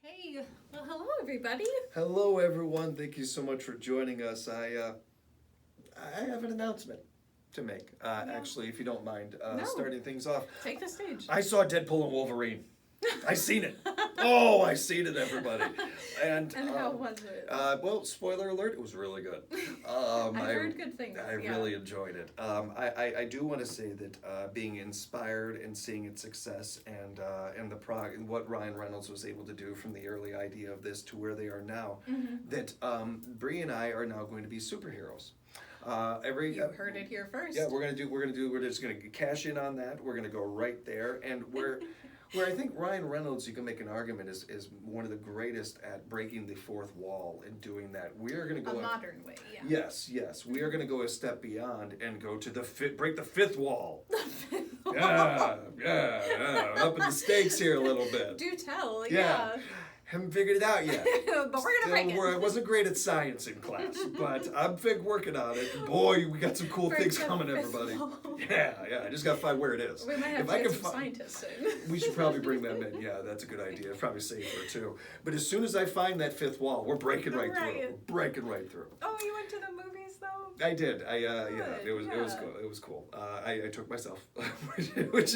Hey, well, hello everybody. Hello everyone, thank you so much for joining us. I have an announcement to make, actually, if you don't mind, No. starting things off. Take the stage. I saw Deadpool and Wolverine. I seen it. Oh, I seen it, everybody. And how was it? Well, spoiler alert, it was really good. I've heard good things. I really enjoyed it. I do want to say that being inspired and seeing its success and and what Ryan Reynolds was able to do from the early idea of this to where they are now, that Bree and I are now going to be superheroes. You heard it here first. Yeah, we're just gonna cash in on that. We're gonna go right there, and where I think Ryan Reynolds, you can make an argument, is one of the greatest at breaking the fourth wall and doing that. We are gonna go a modern way. Yeah. Yes, we are gonna go a step beyond and go to break the fifth wall. Wall. Yeah, upping the stakes here a little bit. Do tell. Yeah. Haven't figured it out yet. But we're gonna break it. I wasn't great at science in class, but I'm working on it. Boy, we got some cool things coming, everybody. Yeah, I just gotta find where it is. We might have to get some scientists in. We should probably bring them in. Yeah, that's a good idea. It's probably safer too. But as soon as I find that fifth wall, we're breaking right through. We're breaking right through. Oh, you went to the movies though? I did. It was cool. It was cool. I took myself, which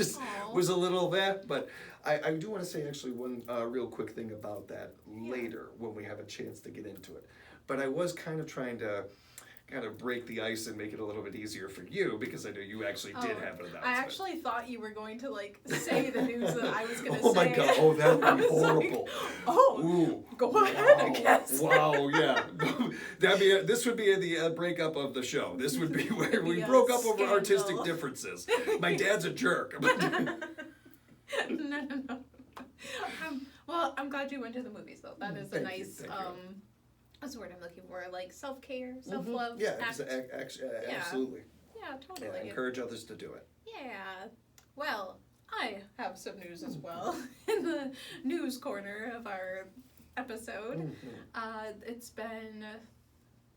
was a little bad, but I do want to say actually one real quick thing about that later when we have a chance to get into it. But I was kind of trying to break the ice and make it a little bit easier for you because I know you actually did have an announcement. I actually thought you were going to say the news that I was going to say. Oh my god! Oh, that would be horrible. Ooh, go ahead, I guess. Wow, yeah. This would be the breakup of the show. This would be where we broke up over artistic differences. My dad's a jerk. No. Well, I'm glad you went to the movies though. That is a nice what's the word I'm looking for? Like self-care, self-love. Yeah, absolutely. Yeah, totally. Yeah, encourage others to do it. Yeah. Well, I have some news as well in the news corner of our episode. It's been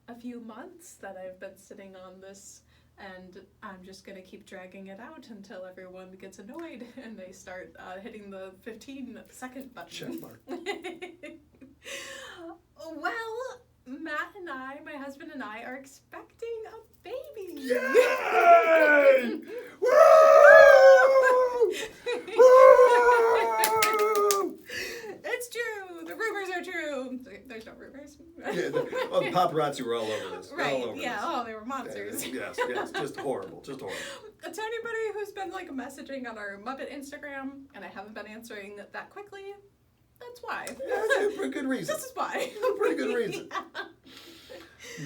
a few months that I've been sitting on this, and I'm just going to keep dragging it out until everyone gets annoyed and they start hitting the 15-second button. Check mark. Well, Matt and I, my husband and I, are expecting a baby. Yay! Woo! Woo! It's true. The rumors are true. There's no rumors. The paparazzi were all over this. Right. All over this. Oh, they were monsters. Yes. Just horrible. To anybody who's been messaging on our Muppet Instagram, and I haven't been answering that quickly, that's why. Yeah, that's a pretty good reason. This is why. Pretty good reason.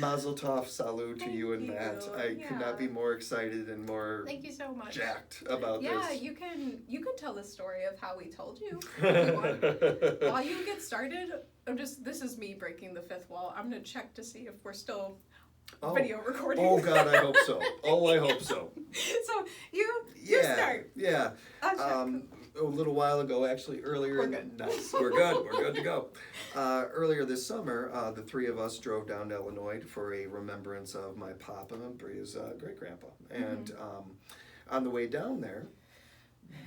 Mazel tov, salud to Thank you and you. Matt. I could not be more excited and more Thank you so much. jacked about this. Yeah, you can tell the story of how we told you if you want. While you get started, this is me breaking the fifth wall. I'm gonna check to see if we're still video recording. Oh God, I hope so. I hope so. So you start. Yeah. A little while ago, actually, earlier. We're good. Nice. We're good. We're good to go. Earlier this summer, the three of us drove down to Illinois for a remembrance of my papa, Brea's great grandpa, and on the way down there,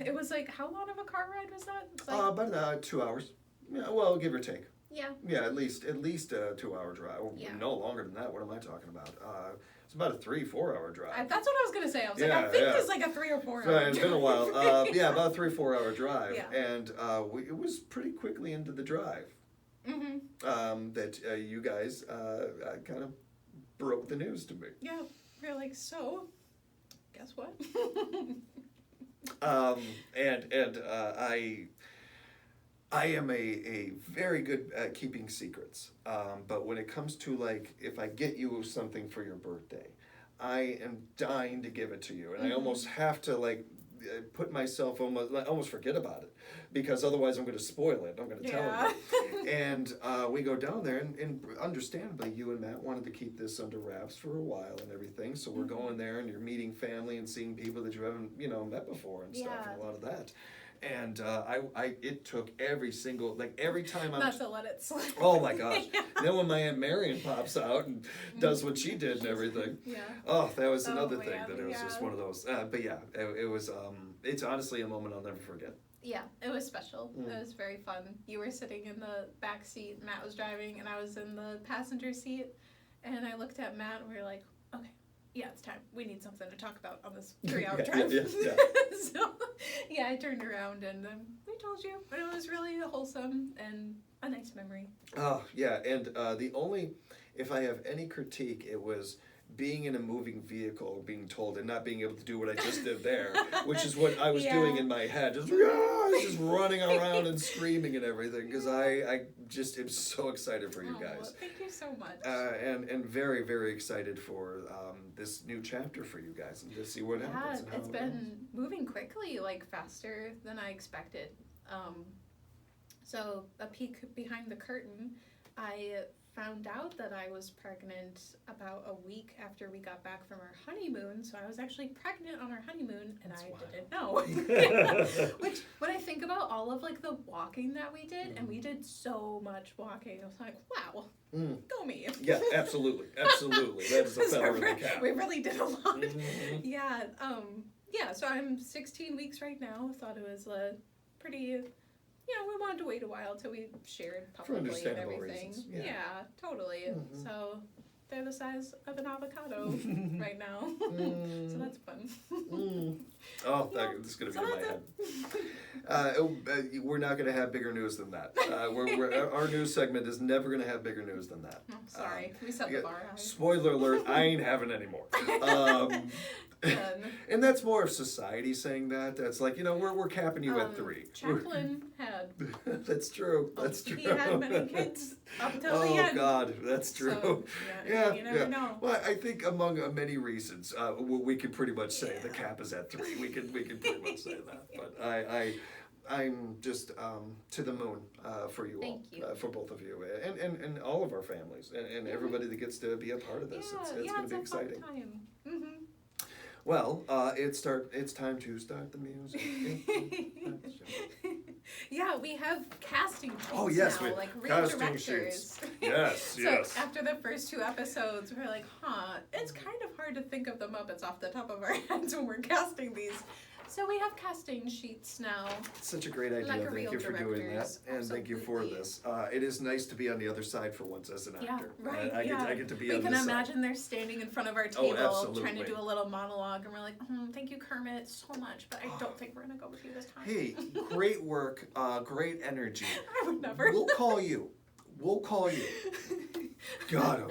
it was how long of a car ride was that? About 2 hours. Yeah, well, give or take. Yeah. Yeah, at least a 2-hour drive. No longer than that. What am I talking about? It's about a 3-4 hour drive. That's what I was gonna say. I was I think it's a 3 or 4 hour. It's been a while. About a 3-4 hour drive, and it was pretty quickly into the drive that you guys kind of broke the news to me. Yeah, we're so. Guess what? I am a very good at keeping secrets, but when it comes to if I get you something for your birthday, I am dying to give it to you, and I almost have to put myself almost forget about it, because otherwise I'm going to spoil it. I'm going to tell you. And we go down there, and understandably, you and Matt wanted to keep this under wraps for a while and everything. So we're going there, and you're meeting family and seeing people that you haven't met before and stuff, and a lot of that. And it took every time I'm... Not to let it slip. Oh my gosh. Then when my Aunt Marion pops out and does what she did and everything. Yeah. Oh, that was another thing that it was just one of those. But yeah, it was... it's honestly a moment I'll never forget. Yeah, it was special. It was very fun. You were sitting in the back seat, Matt was driving, and I was in the passenger seat. And I looked at Matt, and we were like, okay, yeah, it's time. We need something to talk about on this 3-hour drive. Yeah. So, yeah, I turned around, and we told you. But it was really wholesome and a nice memory. Oh, yeah, and the only, if I have any critique, it was being in a moving vehicle, being told, and not being able to do what I just did there, which is what I was doing in my head, just running around and screaming and everything, because I just am so excited for you guys. Thank you so much. And very, very excited for this new chapter for you guys, and to see what happens. And how it's been moving quickly, like faster than I expected. So a peek behind the curtain, I found out that I was pregnant about a week after we got back from our honeymoon. So I was actually pregnant on our honeymoon, and didn't know. Which, when I think about all of like the walking that we did, and we did so much walking, I was like, wow, go me. Yeah, absolutely. That is a feather in the cap. We really did a lot. Yeah. Yeah. So I'm 16 weeks right now. Thought it was a pretty. We wanted to wait a while till we shared publicly and everything. Reasons. Yeah, totally. So they're the size of an avocado right now. So that's fun. Oh, this is going to be in my head. We're not going to have bigger news than that. Our news segment is never going to have bigger news than that. Oh, sorry, we set the bar high. Spoiler alert, I ain't having any more. And that's more of society saying that. That's like, we're capping you at 3. Chaplin had. That's true. That's true. He had many kids up until the end. Oh God, that's true. So, you never know. Well, I think among many reasons, we can pretty much say the cap is at 3. We can pretty much say that. But I'm just to the moon for you all, for both of you, and all of our families, and everybody that gets to be a part of this. It's going to be exciting. Fun time. Well, it's time to start the music. Yeah, we have casting sheets now, like real casting directors. Sheets. Yes, So after the first 2 episodes, we're like, it's kind of hard to think of the Muppets off the top of our heads when we're casting these. So we have casting sheets now. It's such a great idea. Like thank you for doing that, and thank you for this. It is nice to be on the other side for once as an actor. Yeah, right. I get to be we on can this imagine side. they're standing in front of our table absolutely. trying to do a little monologue, and we're like, thank you, Kermit, so much, but I don't think we're gonna go with you this time. Hey, great work, great energy. I would never. We'll call you. God,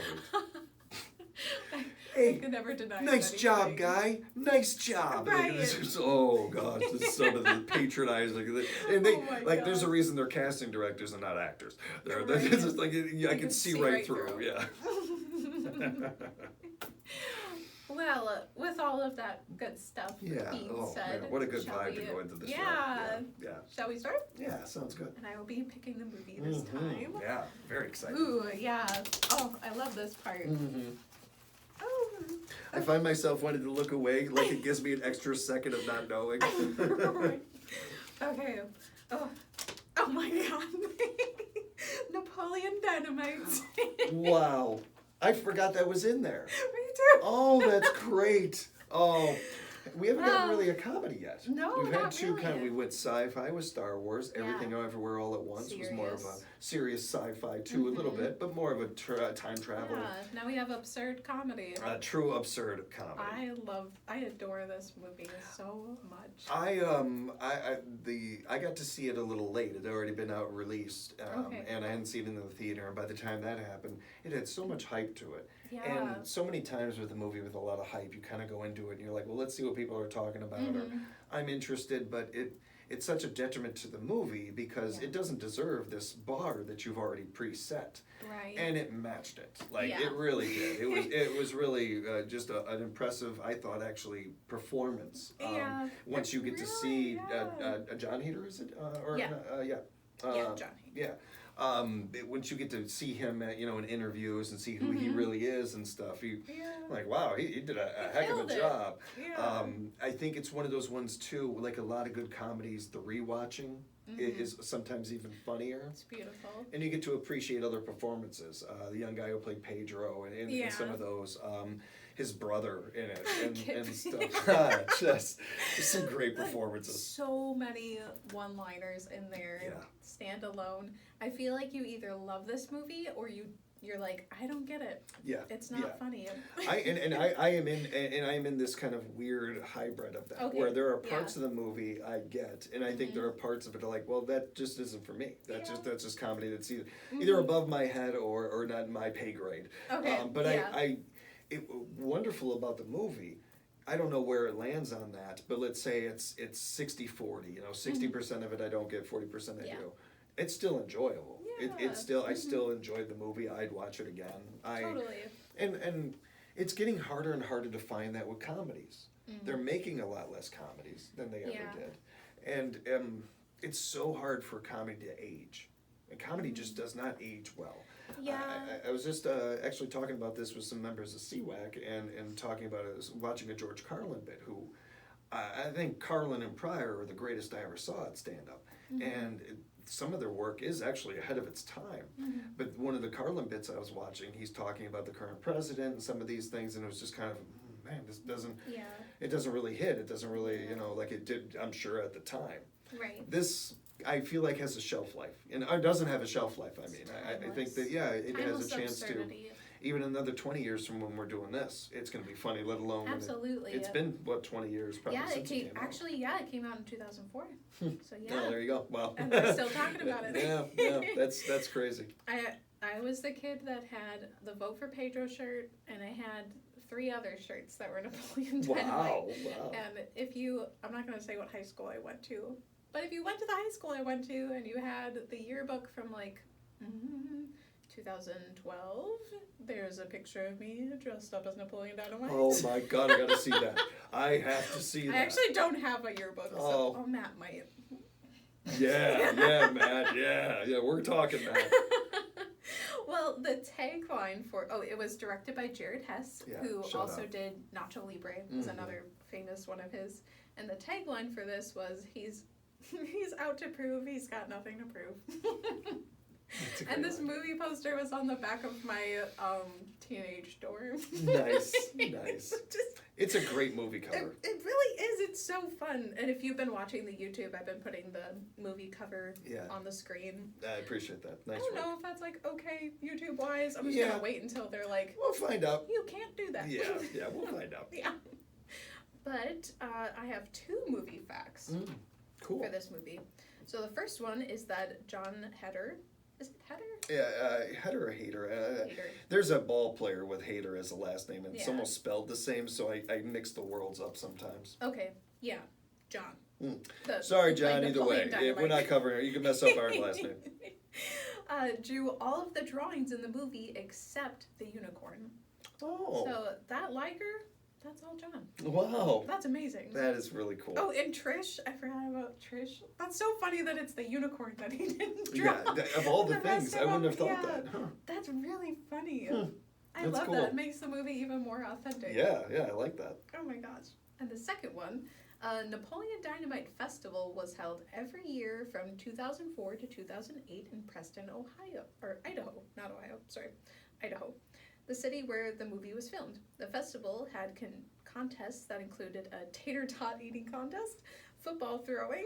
I could never deny nice job, guy. Nice job. Right. Oh God, some of the patronizing, and they God. There's a reason they're casting directors and not actors. They're Right. it's just like I can see right through. Yeah. Well, with all of that good stuff being said, man, what a good shall vibe we, to go into this. Yeah. Shall we start? Yeah, sounds good. And I will be picking the movie this time. Yeah, very exciting. Ooh, yeah. Oh, I love this part. Oh. I find myself wanting to look away, like it gives me an extra second of not knowing. Okay. Oh my God. Napoleon Dynamite. Wow. I forgot that was in there. Me too. Oh, that's great. Oh, we haven't gotten really a comedy yet. No, We've had not 2 really. we went sci-fi with Star Wars. Everything Everywhere All at Once was more of a serious sci-fi too, a little bit, but more of a time travel. Yeah, now we have absurd comedy. True absurd comedy. I adore this movie so much. I got to see it a little late. It had already been out released, and I hadn't seen it in the theater. And by the time that happened, it had so much hype to it. Yeah. And so many times with a movie with a lot of hype, you kind of go into it and you're like, well, let's see what people are talking about, or I'm interested, but it's such a detriment to the movie because it doesn't deserve this bar that you've already preset. Right. And it matched it. It really did. It was really just an impressive, I thought, actually, performance. Once you get to see John Heder, is it? John Heder. Yeah. Once you get to see him, in interviews and see who he really is and stuff, like, wow, he did a heck of a job. Yeah. I think it's one of those ones too, like a lot of good comedies, the rewatching is sometimes even funnier. It's beautiful. And you get to appreciate other performances. The young guy who played Pedro and some of those. his brother in it Kip. and stuff. Just some great performances. So many one-liners in there. Yeah. Stand alone. I feel like you either love this movie or you're like, I don't get it. Yeah, It's not funny. I am in this kind of weird hybrid of that, Okay, where there are parts of the movie I get, and I think there are parts of it that are like, well, that just isn't for me. That's just comedy that's either above my head or not in my pay grade. Okay. But wonderful about the movie. I don't know where it lands on that, but let's say it's 60-40. 60% of it I don't get, 40% I do. It's still enjoyable. It's still I still enjoyed the movie. I'd watch it again. Totally. And it's getting harder and harder to find that with comedies. They're making a lot less comedies than they ever did, and it's so hard for comedy to age. And comedy just does not age well. Yeah. I was just actually talking about this with some members of CWAC and talking about it, watching a George Carlin bit, who I think Carlin and Pryor are the greatest I ever saw at stand-up. And some of their work is actually ahead of its time. But one of the Carlin bits I was watching, he's talking about the current president and some of these things, and it was just kind of, man, this doesn't, it doesn't really hit. It doesn't really, like it did, I'm sure, at the time. Right. This, I feel like, has a shelf life. And it doesn't have a shelf life, I mean. I think that, it Timeless has a chance absurdity. to, even another 20 years from when we're doing this, it's going to be funny, let alone Absolutely. It's been, 20 years probably since it came out. It came out in 2004. So Oh, there you go. Wow. And we're still talking about it. Yeah, that's crazy. I was the kid that had the Vote for Pedro shirt, and I had 3 other shirts that were Napoleon Dynamite. Wow. And I'm not going to say what high school I went to, but if you went to the high school I went to and you had the yearbook from 2012, there's a picture of me dressed up as Napoleon Dynamite. Oh my God, I gotta see that. I have to see that. I actually don't have a yearbook, so Matt might. Yeah, Matt, yeah, we're talking, Matt. Well, the tagline it was directed by Jared Hess, who also did Nacho Libre, was another famous one of his. And the tagline for this was, he's out to prove he's got nothing to prove. And this movie poster was on the back of my teenage dorm. Nice. It's a great movie cover. It really is. It's so fun. And if you've been watching the YouTube, I've been putting the movie cover on the screen. I appreciate that. Nice I don't know if that's okay YouTube-wise. I'm just going to wait until they're like, we'll find out. You can't do that. Yeah, we'll find out. Yeah. But I have 2 movie facts Cool. for this movie. So the first one is that John Heder, is it Heder? Yeah, Heder or Hader. Hader. There's a ball player with Hader as a last name, and it's Yeah. almost spelled the same, so I mix the worlds up sometimes. Okay, yeah, John. Sorry, who played John, either way. Napoleon Dynamite. We're not covering it. You can mess up our last name. Drew all of the drawings in the movie except the unicorn. Oh. So that liger, that's all John. Wow. That's amazing. That is really cool. Oh, and Trish, I forgot about Trish. That's so funny that it's the unicorn that he didn't draw. Yeah, of all the rest things, of I wouldn't them, have thought that. Huh. That's really funny. I That's love cool. that. It makes the movie even more authentic. Yeah, I like that. Oh my gosh. And the second one, Napoleon Dynamite Festival was held every year from 2004 to 2008 in Preston, Idaho, the city where the movie was filmed. The festival had contests that included a tater tot eating contest, football throwing,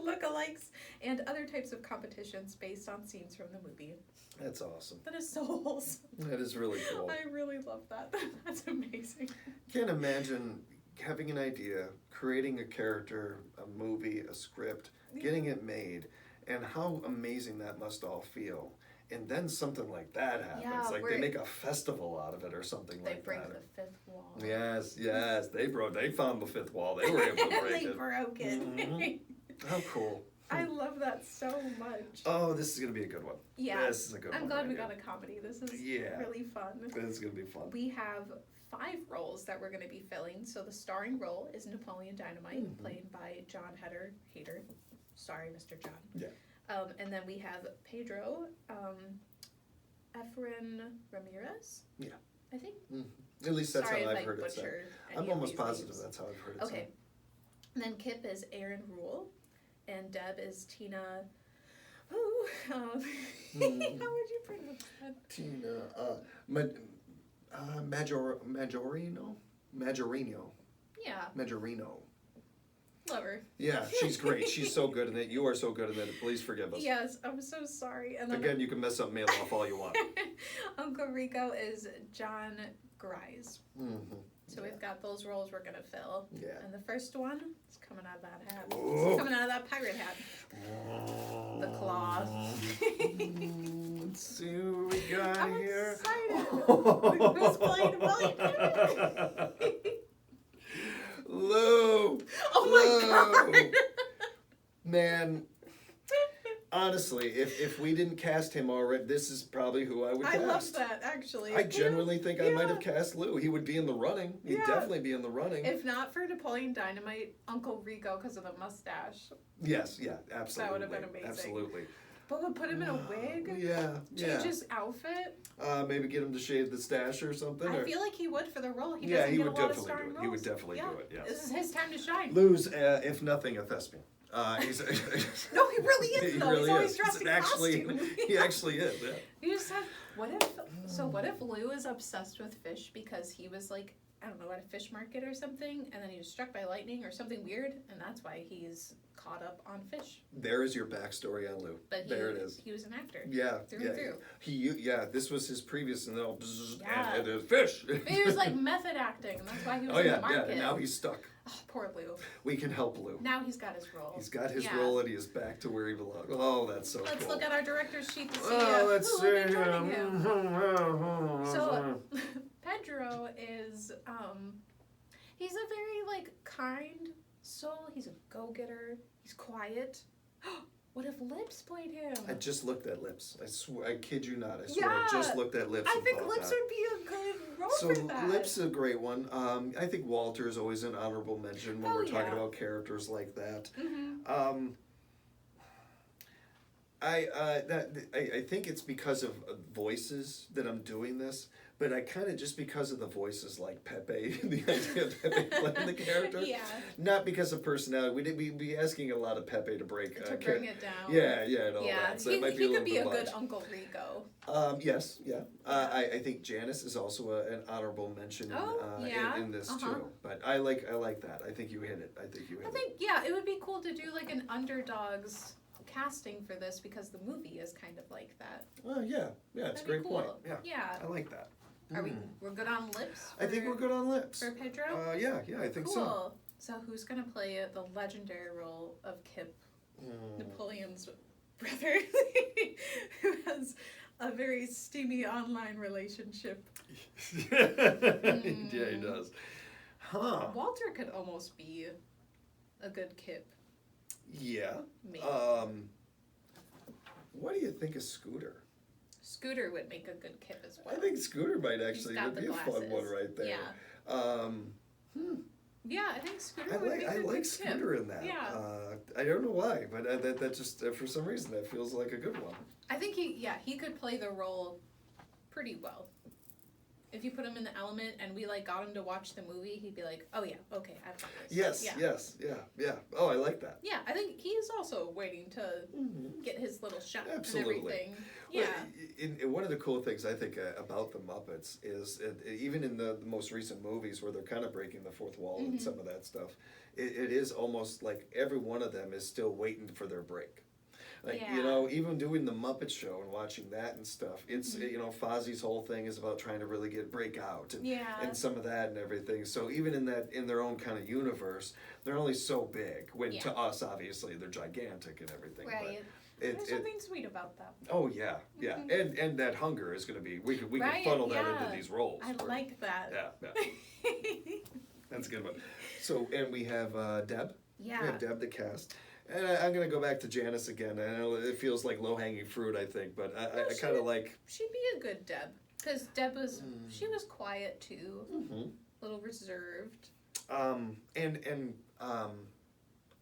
lookalikes, and other types of competitions based on scenes from the movie. That's awesome. That is so wholesome. That is really cool. I really love that. That's amazing. Can't imagine having an idea, creating a character, a movie, a script, getting it made, and how amazing that must all feel. And then something like that happens. Yeah, like they make a festival out of it or something like that. They break the 5th wall. Yes. They found the 5th wall. They were able to break They it. broke it. Mm-hmm. How cool. I love that so much. Oh, this is going to be a good one. Yeah. This is a good one. I'm glad we right got a comedy. This is Yeah. really fun. This is going to be fun. We have 5 roles that we're going to be filling. So the starring role is Napoleon Dynamite, played by John Hader. Sorry, Mr. John. Yeah. And then we have Pedro, Efren Ramirez. Yeah. I think. Mm-hmm. At least that's Sorry how if I've I heard it said. butchered any I'm of almost these positive names. that's how I've heard it Okay. said. And then Kip is Aaron Rule, and Deb is Tina. Ooh, how would you pronounce that? Tina. Majorino. Yeah, Majorino. love her. Yeah, she's great. She's so good in it. You are so good in it. Please forgive us. Yes, I'm so sorry. And then Again, you can mess up Maloff all you want. Uncle Rico is John Grise. Mm-hmm. So we've got those roles we're gonna fill. Yeah. And the first one is coming out of that hat. Ooh. It's coming out of that pirate hat. The claw. Let's see what we got I'm here. excited. Who's playing Willie? Lou. Oh my Lou. god. Man, honestly, if we didn't cast him already, this is probably who I would I cast. love that actually. I genuinely think I Yeah. might have cast Lou. He would be in the running. He'd Yeah. definitely be in the running. If not for Napoleon Dynamite, Uncle Rico because of the mustache. Yes, yeah, absolutely. That would have been amazing. Absolutely. But we'll put him in a wig. Yeah, Change his outfit. Maybe get him to shave the stash or something. I or... feel like he would for the role. He Yeah, doesn't he get would a lot of definitely starring do it. roles. He would definitely do it, yes. This is his time to shine. Lou's, if nothing, a thespian. He's No, he really is he though. really He's always is. dressed in Actually, costume. he actually is. Yeah. You just have what if Lou is obsessed with fish because he was like, I don't know, at a fish market or something, and then he was struck by lightning or something weird, and that's why he's caught up on fish. There is your backstory on Lou. But there it is. He was an actor. Yeah, Through yeah. and through. This was his previous, and then all Yeah. and it fish. He was like method acting, and that's why he was Oh in yeah, the market. yeah. Now he's stuck. Oh, poor Lou. We can help Lou. Now he's got his role. He's got his Yeah. role, and he is back to where he belongs. Oh, that's so Let's cool. look at our director's sheet to see Let's who see. will be joining him. So Pedro is he's a very like kind soul. He's a go-getter. He's quiet. What if Lips played him? I just looked at Lips. I swear, I kid you not. I swear, I Yeah. just looked at Lips. I and think thought Lips that. would be a good role So for that. Lips is a great one. I think Walter is always an honorable mention when Oh, we're talking yeah. about characters like that. Mm-hmm. I think it's because of voices that I'm doing this, but I kind of just because of the voices like Pepe, the idea of Pepe playing the character, Yeah. not because of personality. We'd be asking a lot of Pepe to break. To bring it down. Yeah, and all Yeah. that. So he it might be he a little could be bit a good much. Uncle Rico. Yes, yeah. I think Janice is also an honorable mention in this too. But I like that. I think you hit it. I think Yeah, it would be cool to do like an underdogs casting for this because the movie is kind of like that. Well, yeah, it's a That'd great be cool. point. Yeah, I like that. Are we're good on Lips? I think we're good on Lips. For Pedro? Yeah, I think so. Cool. So who's gonna play the legendary role of Kip, Napoleon's brother, who has a very steamy online relationship? Yeah, he does. Huh. Walter could almost be a good Kip. Yeah. Maybe. What do you think of Scooter? Scooter would make a good Kip as well. I think Scooter might actually got would the be a fun glasses. one right there. Yeah. Yeah, I think Scooter would make a I good like Kip. Scooter in that. Yeah. I don't know why, but that just for some reason that feels like a good one. I think he could play the role pretty well. If you put him in the element and we like got him to watch the movie, he'd be like, "Oh yeah, okay, I've got this." Yes, yeah. Oh, I like that. Yeah, I think he's also waiting to get his little shot Absolutely. and everything. Yeah. Well, one of the cool things I think about the Muppets is even in the most recent movies where they're kind of breaking the fourth wall and some of that stuff, it is almost like every one of them is still waiting for their break. Like, even doing the Muppet Show and watching that and stuff, it's, Fozzie's whole thing is about trying to really break out and some of that and everything. So even in their own kind of universe, they're only so big. When to us, obviously, they're gigantic and everything. Right. But There's something sweet about that. Oh, yeah. And that hunger is going to be, we can funnel that into these roles. I like that. Yeah. That's a good one. So, and we have Deb. Yeah. We have Deb the cast. And I'm going to go back to Janice again. I know it feels like low-hanging fruit, I think, but I kind of like... She'd be a good Deb. Because Deb was, she was quiet too. A little reserved. And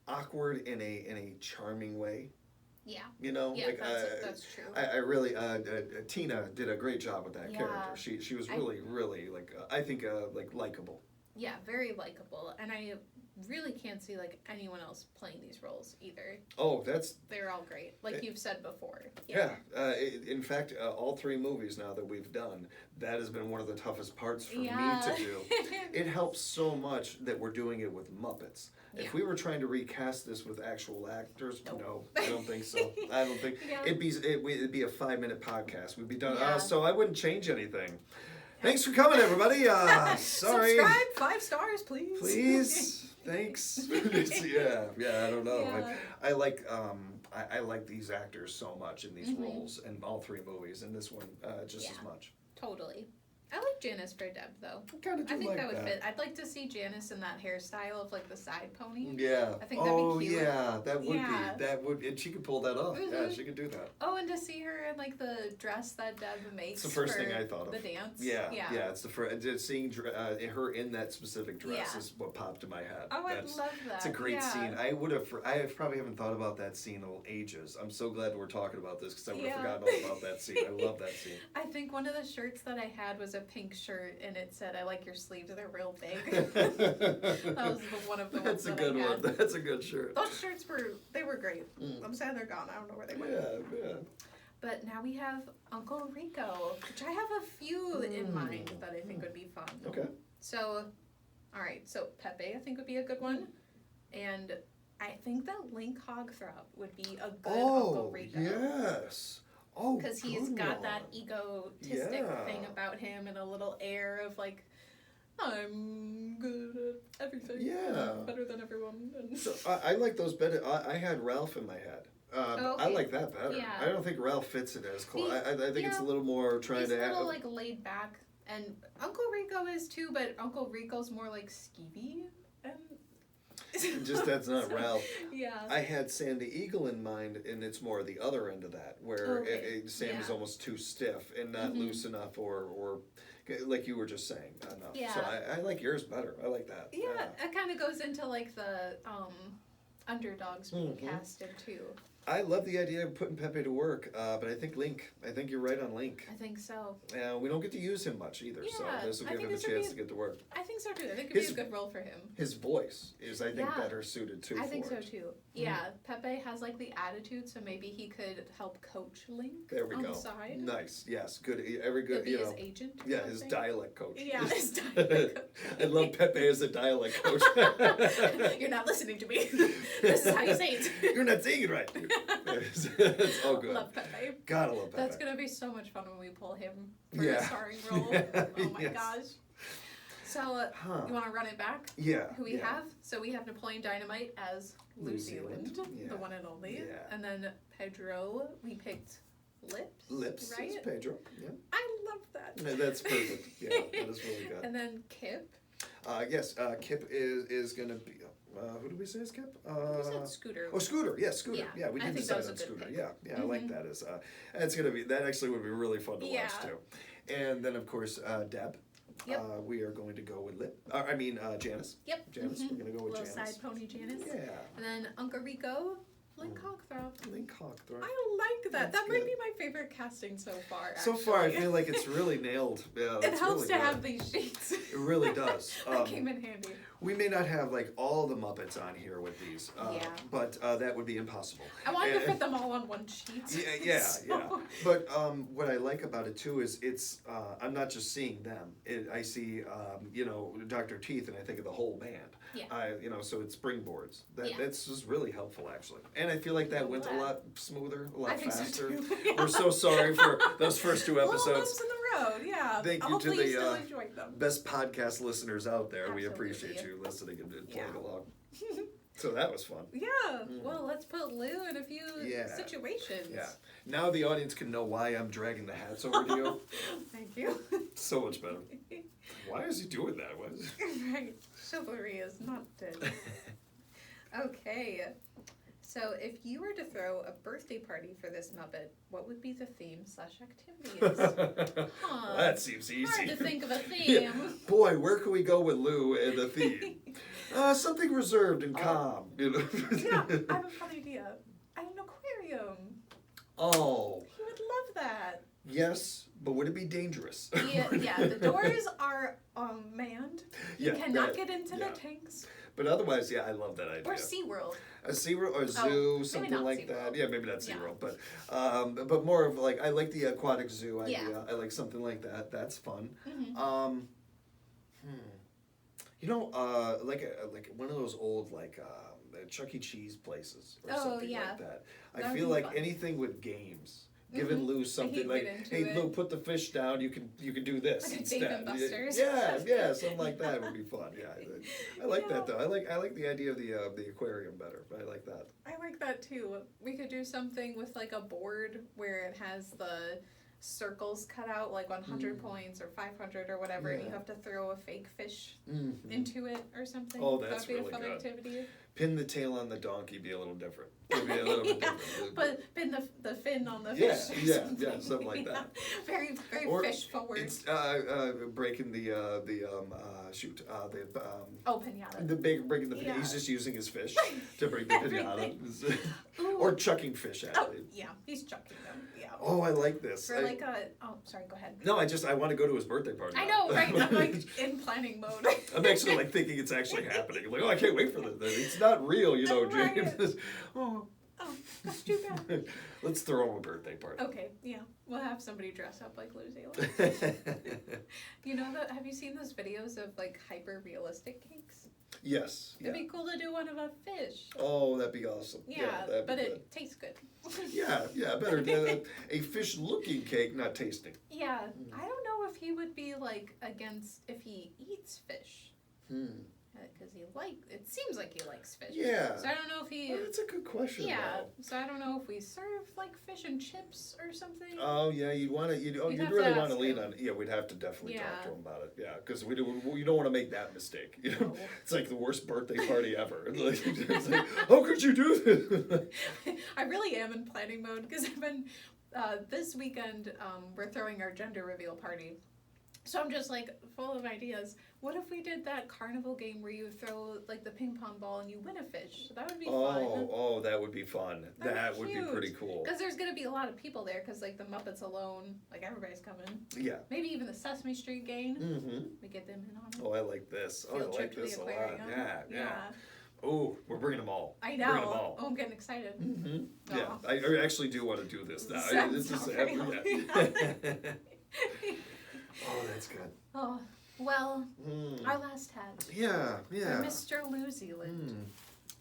awkward in a charming way. Yeah. Yeah, that's true. I really, Tina did a great job with that character. She was really, really, I think, likable. Yeah, very likable. And I really can't see like anyone else playing these roles either. Oh, they're all great, like you've said before. Yeah. In fact, all 3 movies now that we've done, that has been one of the toughest parts for me to do. It helps so much that we're doing it with Muppets. Yeah. If we were trying to recast this with actual actors, Nope. no, I don't think so. I don't think it'd be a 5-minute podcast. We'd be done. Yeah. So I wouldn't change anything. Thanks for coming, everybody. Sorry. Subscribe, 5 stars, please. Please. Thanks. yeah. I don't know. Yeah. I like I like these actors so much in these roles in all 3 movies, and this one just as much. Totally. I like Janice for Deb though. I kind of do I think like that would fit. I'd like to see Janice in that hairstyle of like the side pony. Yeah. I think that'd be cute. Yeah, that would be. That would, and she could pull that off. Yeah, she could do that. Oh, and to see her in like the dress that Deb makes. It's the first for thing I thought of. The dance. Yeah. It's the first. Just seeing her in that specific dress is what popped in my head. Oh, I love that. It's a great scene. I probably haven't thought about that scene in ages. I'm so glad we're talking about this because I would have forgotten all about that scene. I love that scene. I think one of the shirts that I had was a pink shirt, and it said, "I like your sleeves; they're real big." That was one of the ones that I had. That's a good one. That's a good shirt. Those shirts were great. I'm sad they're gone. I don't know where they went. Yeah. But now we have Uncle Rico, which I have a few in mind that I think would be fun. Okay. So, all right. So Pepe, I think would be a good one, and I think that Link Hogthrob would be a good Uncle Rico. Yes. Oh, because he's got that egotistic thing about him and a little air of like, I'm good at everything. Yeah. I'm better than everyone. And so I like those better. I had Ralph in my head. okay. I like that better. Yeah. I don't think Ralph fits it as close. I think it's a little more trying he's to. He's a little like laid back, and Uncle Rico is too, but Uncle Rico's more like skeevy and. Just that's not Ralph. Yeah. I had Sandy Eagle in mind, and it's more the other end of that, where Sam is almost too stiff and not loose enough, or like you were just saying, enough. Yeah. So I like yours better. I like that. Yeah, it kind of goes into like the underdogs being casted too. I love the idea of putting Pepe to work, but I think you're right on Link. I think so. We don't get to use him much either, so this will give him a chance to get to work. I think so too. I think it would be a good role for him. His voice is, I think, better suited too. I think so too. Yeah, Pepe has like the attitude, so maybe he could help coach Link. There we on go. The side. Nice. Yes. Good. Every good. Could be his agent. Yeah, his dialect coach. Yeah, his dialect coach. I love Pepe as a dialect coach. You're not listening to me. This is how you say it. You're not saying it right. It's all good. Love Pepe. Gotta love Pepe. That's gonna be so much fun when we pull him for a starring role. Oh my gosh. So, you want to run it back? Yeah. Who we have? So we have Napoleon Dynamite as Luciland, the one and only. Yeah. And then Pedro, we picked Lips, right? It's Pedro. Yeah. I love that. Yeah, that's perfect. Yeah, that is really good. And then Kip. Yes, Kip is going to be... who did we say is Kip? We said Scooter. Oh, Scooter. Yeah, Scooter. Yeah, we did decide on Scooter. Pick. Yeah, I like that. That's going to be... That actually would be really fun to watch, too. And then, of course, Deb. Yep. We are going to go with Janice. Yep. Janice. We're going to go with Janice. Little side pony Janice. Yeah. And then Uncle Rico, Link Hogthrob. Link Hogthrob. I like that. That might be my favorite casting so far. So far, I feel like it's really nailed. Yeah, it helps really to have these sheets. It really does. That came in handy. We may not have like all the Muppets on here with these, but that would be impossible. I wanted to fit them all on one sheet. Yeah. But what I like about it too is it's I'm not just seeing them. I see Dr. Teeth, and I think of the whole band. Yeah. So it springboards. That's just really helpful actually, and I feel like that went a lot smoother, a lot faster. So too. We're so sorry for those first 2 episodes. Little bumps in the road, yeah. Thank you Hopefully to the still enjoyed them. best podcast listeners out there. Absolutely. We appreciate you listening and playing along. So that was fun. Yeah. Well, let's put Lou in a few situations. Yeah. Now the audience can know why I'm dragging the hats over to you. Thank you. So much better. Why is he doing that? Right. Chivalry is not dead. Okay. So if you were to throw a birthday party for this Muppet, what would be the theme/activities? That seems easy. Hard to think of a theme. Yeah. Boy, where can we go with Lou and the theme? Something reserved and calm. Yeah, I have a fun idea. An aquarium. Oh. He would love that. Yes, but would it be dangerous? Yeah, the doors are manned. You cannot get into the tanks. But otherwise, yeah, I love that idea. Or SeaWorld. A SeaWorld or a zoo, something not like that. SeaWorld. Yeah, maybe not Yeah. SeaWorld, but more of like, I like the aquatic zoo idea. Yeah. I like something like that. That's fun. Mm-hmm. You know, like one of those old Chuck E. Cheese places or something yeah. like that. That I would feel be like fun. anything with games. Giving Lou something He'd like, get into hey it. Lou, put the fish down. You can do this Like a instead. Dave and Buster's. Yeah, something like that would be fun. Yeah, I like that Yeah. though. I like the idea of the aquarium better. I like that. I like that too. We could do something with like a board where it has the circles cut out, like 100 points or 500 or whatever, and you Yeah. have to throw a fake fish Mm-hmm. into it or something. Oh, that's That'd be really a fun good. activity. Pin the tail on the donkey, be a little different. It'd be a little bit Yeah, different. but pin the fin on the Yeah, fish. Or yeah, something. yeah, something like that. Very, very Or fish forward. It's breaking the Oh, pinata. breaking the pinata. Yeah. He's just using his fish to break the pinata. Ooh. Or chucking fish at Oh, it. yeah, he's chucking them. Yeah. Oh, I like this. For like a. Oh, sorry. Go ahead. No, I want to go to his birthday party. I now. know, right? I'm like in planning mode. I'm actually like thinking it's actually happening. I'm like, oh, I can't wait for this. It's not real, you know, Right. James. Oh, Oh, that's too bad. let's throw him a birthday party. Okay, yeah, we'll have somebody dress up like Lou Zealand. You know that? Have you seen those videos of like hyper realistic cakes? Yes. Yeah. It'd be cool to do one of a fish. Oh, that'd be awesome. Yeah, that'd but be good. it tastes good. Yeah, better than a fish-looking cake, not tasting. Yeah, I don't know if he would be like against if he eats fish. Because it seems like he likes fish. Yeah. So I don't know if he. Well, that's a good question. Yeah. though. So I don't know if we serve like fish and chips or something. Oh yeah, you'd You'd you'd have really to want to ask lean him. on. Yeah, we'd have to definitely talk Yeah. to him about it. Yeah, because you don't want to make that mistake. You know, No. it's like the worst birthday party ever. It's like, how could you do this? I really am in planning mode because I've been this weekend. We're throwing our gender reveal party, so I'm just like full of ideas. What if we did that carnival game where you throw like the ping pong ball and you win a fish? That would be fun. Oh, that would be fun. That would be cute. pretty cool. Because there's gonna be a lot of people there. Because like the Muppets alone, like everybody's coming. Yeah. Maybe even the Sesame Street gang. Mm-hmm. We get them in on it. Oh, I like this. Oh, Field I trip like to this the a lot. aquarium. Yeah. Oh, we're bringing them all. I Bringing them know. all. Oh, I'm getting excited. Mm-hmm. Yeah, Aw. I actually do want to do this now. Sounds very Oh, that's good. Oh, well, Mm. our last hat. Yeah. Mr. Lou Zealand.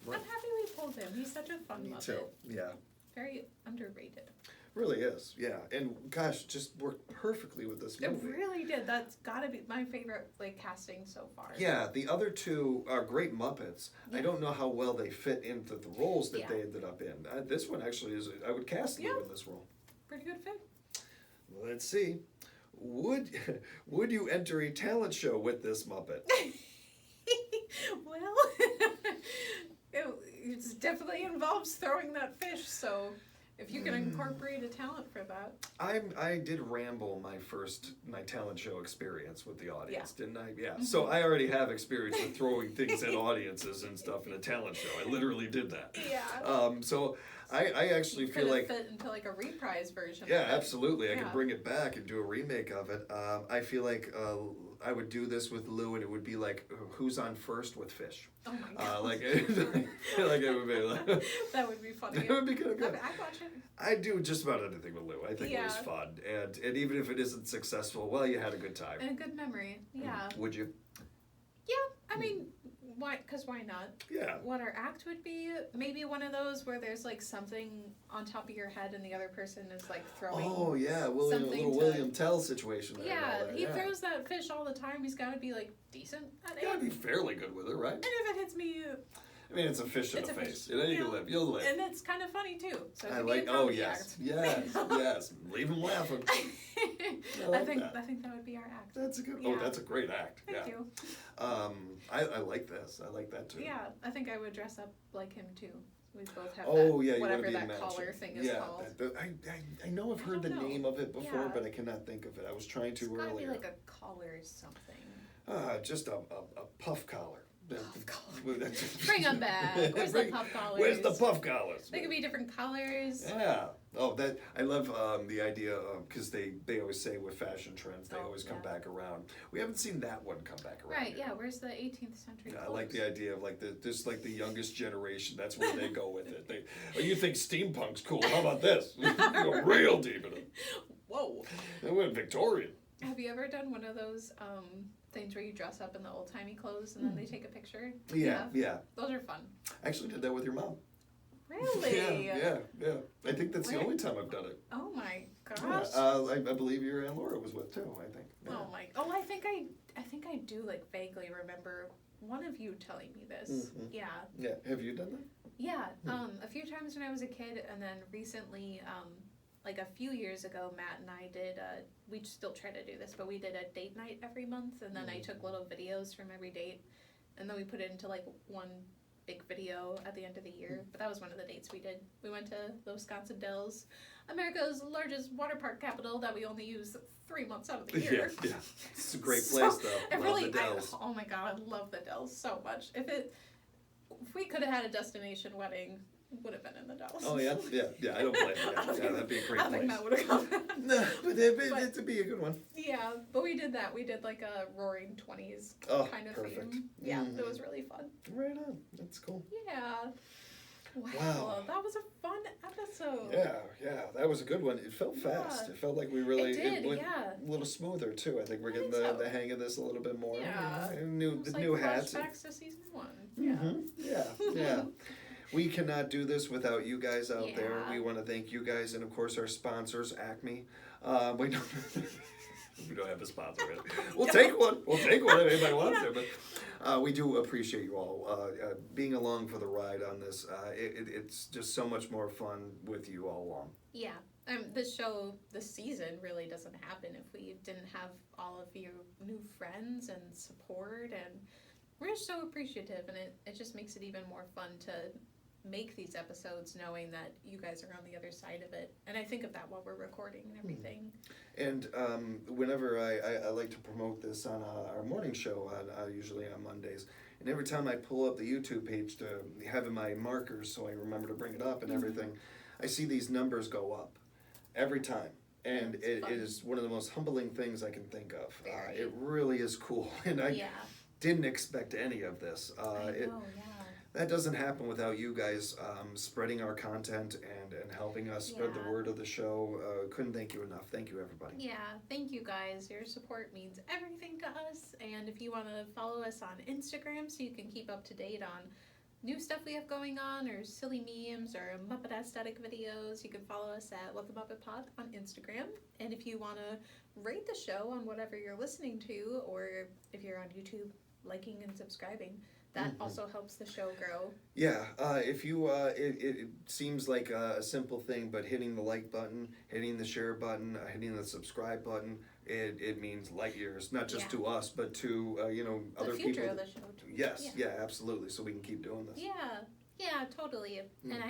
Mm. I'm happy we pulled him. He's such a fun Me Muppet. too. Yeah, Very underrated. really is. Yeah, and gosh, just worked perfectly with this It movie. really did. That's gotta be my favorite like casting so far. Yeah, the other two are great Muppets. I Yeah. don't know how well they fit into the roles that Yeah. they ended up in. This one actually is. I would cast you in this role. Pretty good fit. Let's see. Would you enter a talent show with this Muppet? Well, it definitely involves throwing that fish. So if you can incorporate a talent for that. I did ramble my talent show experience with the audience, didn't I? Yeah. Mm-hmm. So I already have experience with throwing things at audiences and stuff in a talent show. I literally did that. Yeah. So I actually You feel could like fit into like a reprise version. yeah, of it. absolutely. I Yeah. could bring it back and do a remake of it. I feel like I would do this with Lou, and it would be like who's on first with fish. Oh my god. Like it would be like. That would be funny. It would be kind of good. I'd watch it. I do just about anything with Lou. I think it was Yeah. fun, and even if it isn't successful, well, you had a good time. And a good memory. Yeah. Would you? Yeah. I mean, why? Because why not? Yeah. What our act would be, maybe one of those where there's like something on top of your head and the other person is like throwing. Oh yeah, something little to- William Tell situation. There and all Yeah, that, he yeah. throws that fish all the time. He's got to be like decent at it. You gotta be fairly good with it, right? And if it hits me, I mean, it's a fish in It's the a face. fish. You know, you Yeah. can live. You'll live. and it's kind of funny too. So it I could like. be a Oh comedy yes, act. yes. Leave him laughing. I like think that. I think that would be our act. That's a good. Yeah. Oh, that's a great act. Thank yeah. you. I like this. I like that too. Yeah, I think I would dress up like him too. We both have Oh that, yeah, you whatever want to be that matching. collar thing is yeah, called. I know I've I heard the don't know. name of it before, Yeah. but I cannot think of it. I was trying It's to gotta earlier. be like a collar or something. Just a puff collar. Bring them back. Where's the puff collars? Where's the puff collars? They could be different colors. Yeah. Oh, that I love the idea of, because they always say with fashion trends they always come back around. We haven't seen that one come back around. Right. Yeah. Where's the 18th century? I like the idea of like the youngest generation. That's where they go with it. You think steampunk's cool? How about this? You go real deep in it. Whoa. They went Victorian. Have you ever done one of those things where you dress up in the old timey clothes and then they take a picture? Yeah. Those are fun. I actually did that with your mom. Really? Yeah. I think that's the only time I've done it. Oh my gosh. I believe your Aunt Laura was with too. I think. Yeah. Oh my. Oh, I think I do like vaguely remember one of you telling me this. Mm-hmm. Yeah. Yeah. Have you done that? Yeah. A few times when I was a kid, and then recently, like a few years ago, Matt and I did. We still try to do this, but we did a date night every month, and then I took little videos from every date, and then we put it into like one big video at the end of the year. But that was one of the dates we did. We went to the Wisconsin Dells, America's largest water park capital that we only use 3 months out of the year. Yeah. It's a great place though. It Love really, the Dells. oh my god, I love the Dells so much. If we could have had a destination wedding, it would have been in the Dells. Oh yeah. I don't blame you. Yeah, that'd be a great I don't think place. Matt would have come. No, but it'd be a good one. Yeah, but we did that. We did like a Roaring 20s kind of perfect. theme. Yeah, it was really fun. Right on. That's cool. Yeah. Wow. That was a fun episode. Yeah, that was a good one. It felt fast. Yeah. It felt like we really it went yeah. a little smoother too. I think we're I getting think so. the hang of this a little bit more. Yeah. The new hats. Flashbacks to season 1. Yeah. We cannot do this without you guys out there. Yeah. We want to thank you guys and of course our sponsors, Acme. We don't we don't have a sponsor. Really. We'll take one. We'll take one if anybody wants to. But we do appreciate you all being along for the ride on this. It's just so much more fun with you all along. Yeah. This season really doesn't happen if we didn't have all of you new friends and support, and we're so appreciative, and it just makes it even more fun to make these episodes knowing that you guys are on the other side of it. And I think of that while we're recording and everything. And whenever I like to promote this on our morning show, usually on Mondays, and every time I pull up the YouTube page to have in my markers so I remember to bring it up and everything, I see these numbers go up every time. And it is one of the most humbling things I can think of. It really is cool. And I didn't expect any of this. That doesn't happen without you guys spreading our content and helping us spread the word of the show. Couldn't thank you enough. Thank you, everybody. Yeah, thank you guys. Your support means everything to us. And if you want to follow us on Instagram so you can keep up to date on new stuff we have going on, or silly memes, or Muppet aesthetic videos, you can follow us at What the Muppet Pod on Instagram. And if you want to rate the show on whatever you're listening to, or if you're on YouTube, liking and subscribing, that also helps the show grow. Yeah, if you, it seems like a simple thing, but hitting the like button, hitting the share button, hitting the subscribe button, it means light years, not just to us, but to, other people. The future of the show. Too. Yes, absolutely, so we can keep doing this. Yeah, totally. And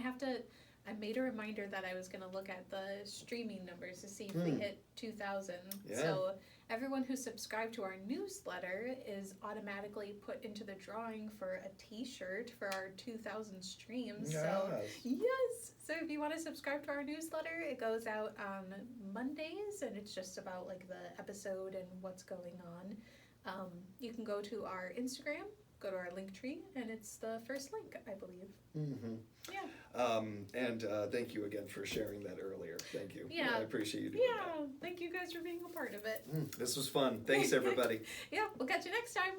I made a reminder that I was going to look at the streaming numbers to see if we hit 2,000. Yeah. So everyone who subscribed to our newsletter is automatically put into the drawing for a t-shirt for our 2,000 streams. Yes. So if you want to subscribe to our newsletter, it goes out on Mondays, and it's just about like the episode and what's going on. You can go to our Instagram, go to our link tree, and it's the first link, I believe. And thank you again for sharing that earlier. Thank you. I appreciate you doing that. Thank you guys for being a part of it. This was fun. Thanks, everybody. We'll catch you next time.